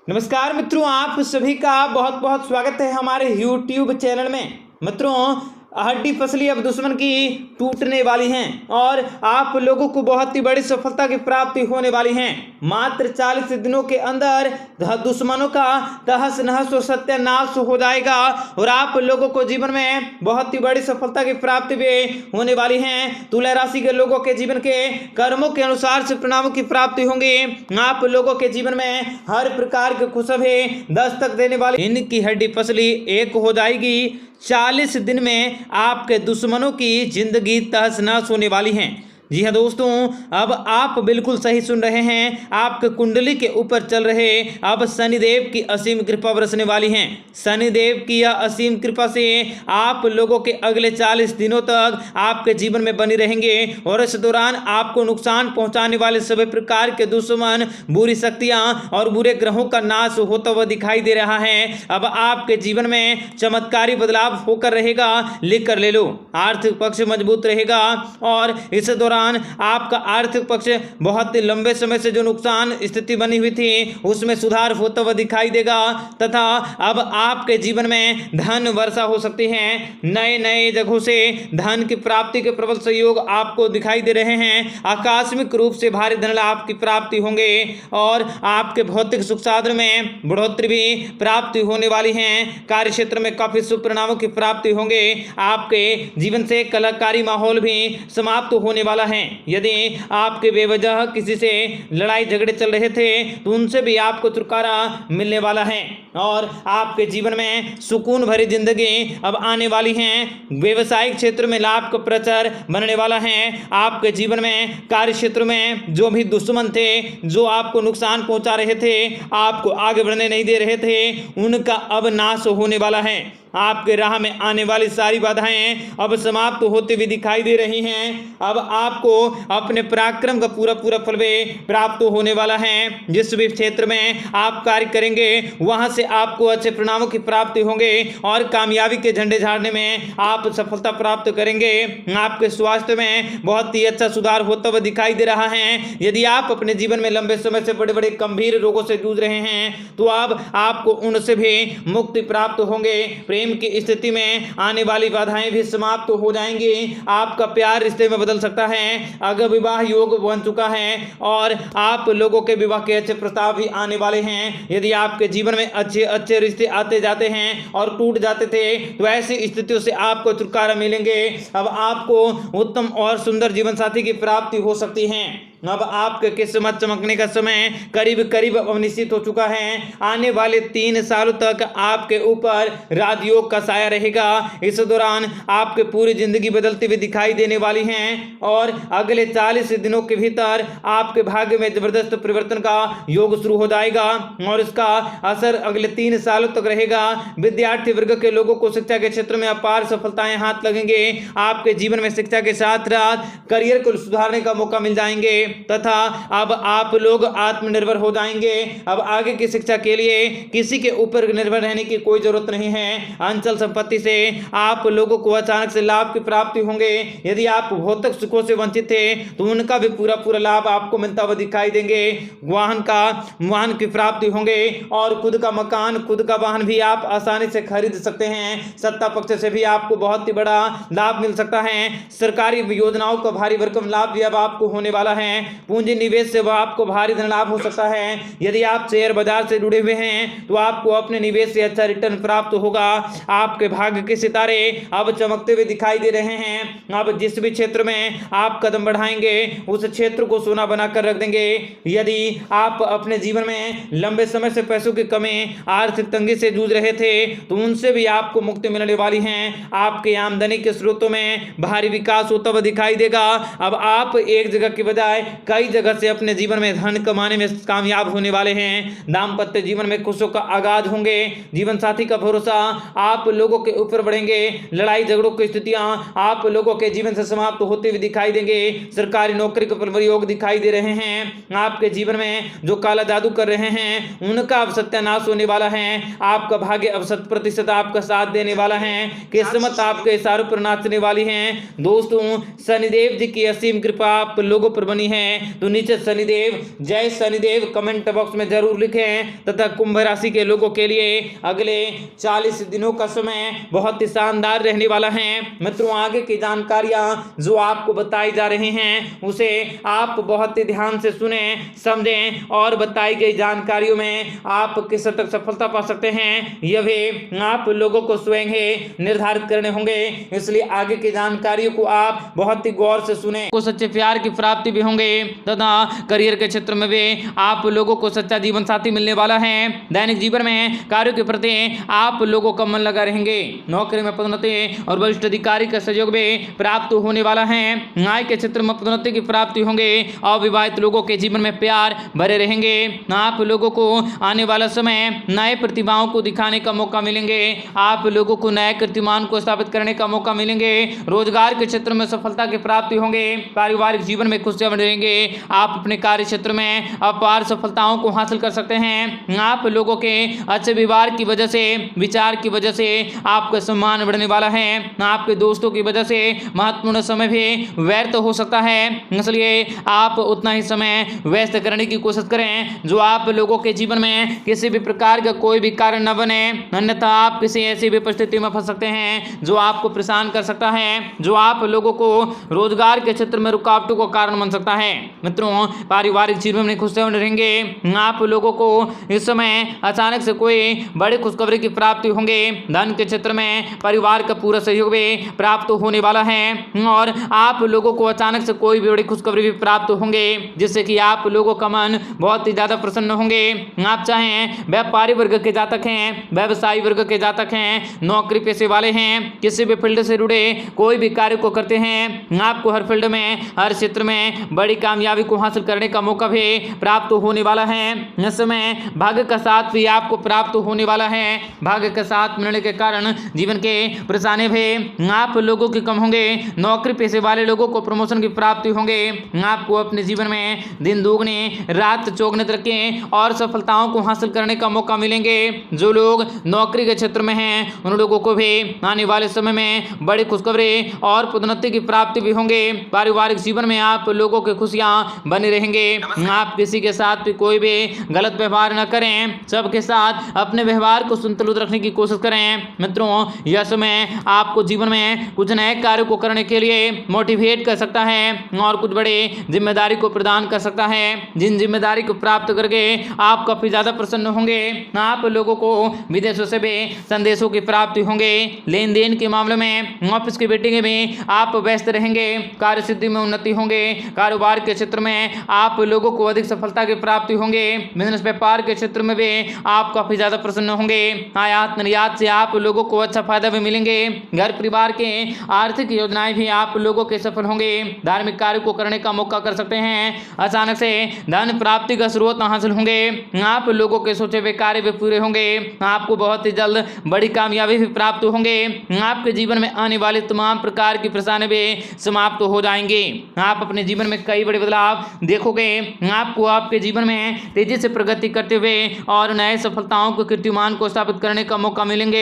नमस्कार मित्रों, आप सभी का बहुत बहुत स्वागत है हमारे YouTube चैनल में। मित्रों, हड्डी पसली अब दुश्मन की टूटने वाली हैं और आप लोगों को बहुत ही बड़ी सफलता की प्राप्ति होने वाली है। मात्र 40 दिनों के अंदर दुश्मनों का तहस नहस और सत्यानाश हो जाएगा और आप लोगों को जीवन में बहुत ही बड़ी सफलता की प्राप्ति भी होने वाली है। तुला राशि के लोगों के जीवन के कर्मों के अनुसार से परिणामों की प्राप्ति होंगी। आप लोगों के जीवन में हर प्रकार के खुशबू दस्तक देने वाली इनकी हड्डी पसली एक हो जाएगी। 40 दिन में आपके दुश्मनों की जिंदगी तहस नहस होने वाली है। जी हाँ दोस्तों, अब आप बिल्कुल सही सुन रहे हैं। आपके कुंडली के ऊपर चल रहे अब शनिदेव की असीम कृपा बरसने वाली है। शनिदेव की यह असीम कृपा से आप लोगों के अगले 40 दिनों तक आपके जीवन में बनी रहेंगे और इस दौरान आपको नुकसान पहुंचाने वाले सभी प्रकार के दुश्मन, बुरी शक्तियां और बुरे ग्रहों का नाश होता हुआ दिखाई दे रहा है। अब आपके जीवन में चमत्कारी बदलाव होकर रहेगा। लिख कर ले लो। आर्थिक पक्ष मजबूत रहेगा और इस दौरान आपका आर्थिक पक्ष बहुत ही लंबे समय से जो नुकसान स्थिति बनी हुई थी उसमें सुधार होता हुआ दिखाई देगा तथा अब आपके जीवन में धन वर्षा हो सकती है। नए नए जगहों से धन की प्राप्ति के प्रबल सहयोग आपको दिखाई दे रहे हैं। आकस्मिक रूप से भारी धन लाभ की प्राप्ति होंगे और आपके भौतिक सुख साधन में बढ़ोतरी भी प्राप्ति होने वाली है। कार्य क्षेत्र में काफी शुभ परिणामों की प्राप्ति होंगे। आपके जीवन से कलाकारी माहौल भी समाप्त होने वाला है। यदि आपके बेवजह किसी से लड़ाई झगड़े चल रहे थे तो उनसे भी आपको छुटकारा मिलने वाला है और आपके जीवन में सुकून भरी जिंदगी अब आने वाली है। व्यवसायिक क्षेत्र में लाभ का प्रचार बनने वाला है। आपके जीवन में कार्य क्षेत्र में जो भी दुश्मन थे, जो आपको नुकसान पहुंचा रहे थे, आपको आगे बढ़ने नहीं दे रहे थे, उनका अब नाश होने वाला है। आपके राह में आने वाली सारी बाधाएं अब समाप्त होते हुए दिखाई दे रही हैं। अब आपको अपने पराक्रम का पूरा पूरा फल भी प्राप्त होने वाला है। जिस भी क्षेत्र में आप कार्य करेंगे वहां से आपको अच्छे परिणामों की प्राप्ति होंगे और कामयाबी के झंडे झाड़ने में आप सफलता प्राप्त करेंगे। आपके स्वास्थ्य में बहुत ही अच्छा सुधार होता हुआ दिखाई दे रहा है। यदि आप अपने जीवन में लंबे समय से बड़े बड़े गंभीर रोगों से जूझ रहे हैं तो अब आपको उनसे भी मुक्ति प्राप्त होंगे। प्रेम की स्थिति में आने वाली बाधाएं भी समाप्त हो जाएंगी। आपका प्यार रिश्ते में बदल सकता है। अगर विवाह योग बन चुका है और आप लोगों के विवाह के अच्छे प्रस्ताव भी आने वाले हैं। यदि आपके जीवन में अच्छे अच्छे रिश्ते आते जाते हैं और टूट जाते थे तो ऐसी स्थितियों से आपको छुटकारा मिलेंगे। अब आपको उत्तम और सुंदर जीवन साथी की प्राप्ति हो सकती है। अब आपके किस्मत चमकने का समय करीब करीब अब निश्चित हो चुका है। आने वाले 3 सालों तक आपके ऊपर राजयोग का साया रहेगा। इस दौरान आपके पूरी जिंदगी बदलती हुई दिखाई देने वाली है और अगले 40 दिनों के भीतर आपके भाग्य में जबरदस्त परिवर्तन का योग शुरू हो जाएगा और इसका असर अगले 3 सालों तक रहेगा। विद्यार्थी वर्ग के लोगों को शिक्षा के क्षेत्र में अपार सफलताएं हाथ लगेंगे। आपके जीवन में शिक्षा के साथ साथ करियर को सुधारने का मौका मिल जाएंगे तथा अब आप लोग आत्मनिर्भर हो जाएंगे। अब आगे की शिक्षा के लिए किसी के ऊपर निर्भर रहने की कोई जरूरत नहीं है। अंचल संपत्ति से आप लोगों को अचानक से लाभ की प्राप्ति होंगे। यदि आप भौतिक सुखों से वंचित थे तो उनका भी पूरा पूरा लाभ आपको मिलता हुआ दिखाई देंगे। वाहन की प्राप्ति होंगे और खुद का मकान, खुद का वाहन भी आप आसानी से खरीद सकते हैं। सत्ता पक्ष से भी आपको बहुत ही बड़ा लाभ मिल सकता है। सरकारी योजनाओं का भारी भरकम लाभ भी अब आपको होने वाला है। पूंजी निवेश से आपको भारी धन लाभ हो सकता है। यदि आप शेयर बाजार से जुड़े हुए हैं तो आपको अपने निवेश से अच्छा रिटर्न प्राप्त होगा। आपके भाग्य के सितारे अब चमकते हुए दिखाई दे रहे हैं। अब जिस भी क्षेत्र में आप कदम बढ़ाएंगे उस क्षेत्र को सोना बनाकर रख देंगे। यदि आप अपने जीवन में लंबे समय से पैसों की कमी, आर्थिक तंगी से जूझ रहे थे तो उनसे भी आपको मुक्ति मिलने वाली है। आपके आमदनी के स्रोतों में भारी विकास होता हुआ दिखाई देगा। अब आप एक जगह की बजाय कई जगह से अपने जीवन में धन कमाने में कामयाब होने वाले हैं। दाम्पत्य जीवन में खुशियों का आगाज होंगे। जीवन साथी का भरोसा आप लोगों के ऊपर बढ़ेंगे। लड़ाई झगड़ों की स्थितियां आप लोगों के जीवन से समाप्त होते हुए दिखाई देंगे। सरकारी नौकरी के प्रबल योग दिखाई दे रहे हैं। आपके जीवन में जो काला जादू कर रहे हैं उनका अब सत्यानाश होने वाला है। आपका भाग्य अब 100% आपका साथ देने वाला है। किस्मत आपके इशारों पर नाचने वाली है। दोस्तों, शनिदेव जी की असीम कृपा आप लोगों पर बनी है। हैं तो नीचे शनिदेव जय शनिदेव कमेंट बॉक्स में जरूर लिखें। तथा कुंभ राशि के लोगों के लिए अगले 40 दिनों का समय बहुत ही शानदार रहने वाला है। मित्रों, आगे की जानकारियां जो आपको बताई जा रही हैं उसे आप बहुत ही ध्यान से सुने, समझें और बताई गई जानकारियों में आप किस हद तक सफलता पा सकते हैं यह भी आप लोगों को स्वयं ही निर्धारित करने होंगे। इसलिए आगे की जानकारियों को आप बहुत ही गौर से सुने। को सच्चे प्यार की प्राप्ति भी होंगे तथा करियर के क्षेत्र में भी आप लोगों को सच्चा जीवन साथी मिलने वाला है। दैनिक जीवन में कार्यों के प्रति आप लोगों का मन लगा रहेंगे। नौकरी में पदोन्नति और वरिष्ठ अधिकारी का सहयोग भी प्राप्त होने वाला है। न्याय के क्षेत्र में पदोन्नति की प्राप्ति होंगे। अविवाहित लोगों के जीवन में प्यार भरे रहेंगे। आप लोगों को आने वाला समय नए प्रतिभाओं को दिखाने का मौका मिलेंगे। आप लोगों को नए कीर्तिमान को स्थापित करने का मौका मिलेंगे। रोजगार के क्षेत्र में सफलता की प्राप्ति होंगे। पारिवारिक जीवन में खुशियां बढ़ेंगे। आप अपने कार्य क्षेत्र में अपार सफलताओं को हासिल कर सकते हैं। आप लोगों के अच्छे व्यवहार की वजह से, विचार की वजह से आपका सम्मान बढ़ने वाला है। आपके दोस्तों की वजह से महत्वपूर्ण समय भी व्यर्थ हो सकता है। इसलिए आप उतना ही समय व्यस्त करने की कोशिश करें जो आप लोगों के जीवन में किसी भी प्रकार का कोई भी कारण न बने, अन्यथा आप किसी ऐसी भी परिस्थिति में फंस सकते हैं जो आपको परेशान कर सकता है, जो आप लोगों को रोजगार के क्षेत्र में रुकावटों का कारण बन सकता है। मित्रों, पारिवारिक जीवन में खुशियां रहेंगे। आप लोगों को इस समय अचानक से कोई बड़ी खुशखबरी की प्राप्ति होंगे। धन के क्षेत्र में परिवार का पूरा सहयोग भी प्राप्त होने वाला है और आप लोगों को अचानक से कोई भी बड़ी खुशखबरी भी प्राप्त होंगे जिससे कि आप लोगों का मन बहुत ही ज्यादा प्रसन्न होंगे। आप चाहें व्यापारी वर्ग के जातक हैं, व्यवसायी वर्ग के जातक हैं, नौकरी पेशे वाले हैं, किसी भी फील्ड से जुड़े कोई भी कार्य को करते हैं, आपको हर फील्ड में, हर क्षेत्र में बड़ी कामयाबी को हासिल करने का मौका भी प्राप्त होने वाला है। इस समय भाग्य का साथ भी आपको प्राप्त होने वाला है। भाग्य का साथ मिलने के कारण जीवन के परेशानी भी आप लोगों के कम होंगे। नौकरी पेशे वाले लोगों को प्रमोशन की प्राप्ति होंगे। आपको अपने जीवन में दिन दोगुने रात चौगुने तरक्की और सफलताओं को हासिल करने का मौका मिलेंगे। जो लोग नौकरी के क्षेत्र में हैं उन लोगों को भी आने वाले समय में बड़ी खुशखबरी और पदोन्नति की प्राप्ति भी होंगे। पारिवारिक जीवन में आप लोगों की खुशियां बनी रहेंगे। आप किसी के साथ भी कोई भी गलत व्यवहार न करें, सबके साथ अपने व्यवहार को संतुलित रखने की कोशिश करें। मित्रों, यह समय आपको जीवन में कुछ नए कार्य को करने के लिए मोटिवेट कर सकता है और कुछ बड़े जिम्मेदारी को प्रदान कर सकता है, जिन जिम्मेदारी को प्राप्त करके आप काफी ज्यादा प्रसन्न होंगे। आप लोगों को विदेशों से भी संदेशों की प्राप्ति होंगे। लेन देन के मामले में, ऑफिस की मीटिंग में आप व्यस्त रहेंगे। कार्य सिद्धि में उन्नति होंगे। कारोबार के क्षेत्र में आप लोगों को अधिक सफलता की प्राप्ति होंगे। बिजनेस व्यापार के क्षेत्र में भी आप काफी ज्यादा प्रसन्न होंगे। आयात निर्यात से आप लोगों को अच्छा फायदा भी मिलेंगे। घर परिवार के आर्थिक योजनाएं भी आप लोगों के सफल होंगे। धार्मिक कार्य को करने का मौका कर सकते हैं। अचानक से धन प्राप्ति का स्रोत हासिल होंगे। आप लोगों के सोचे हुए कार्य भी पूरे होंगे। आपको बहुत ही जल्द बड़ी कामयाबी भी प्राप्त होंगे। आपके जीवन में आने वाले तमाम प्रकार की परेशानी भी समाप्त हो जाएंगे। आप अपने जीवन में कई बड़े बदलाव देखोगे। आपको आपके जीवन में तेजी से प्रगति करते हुए और नए सफलताओं को कीर्तिमान को स्थापित करने का मौका मिलेंगे।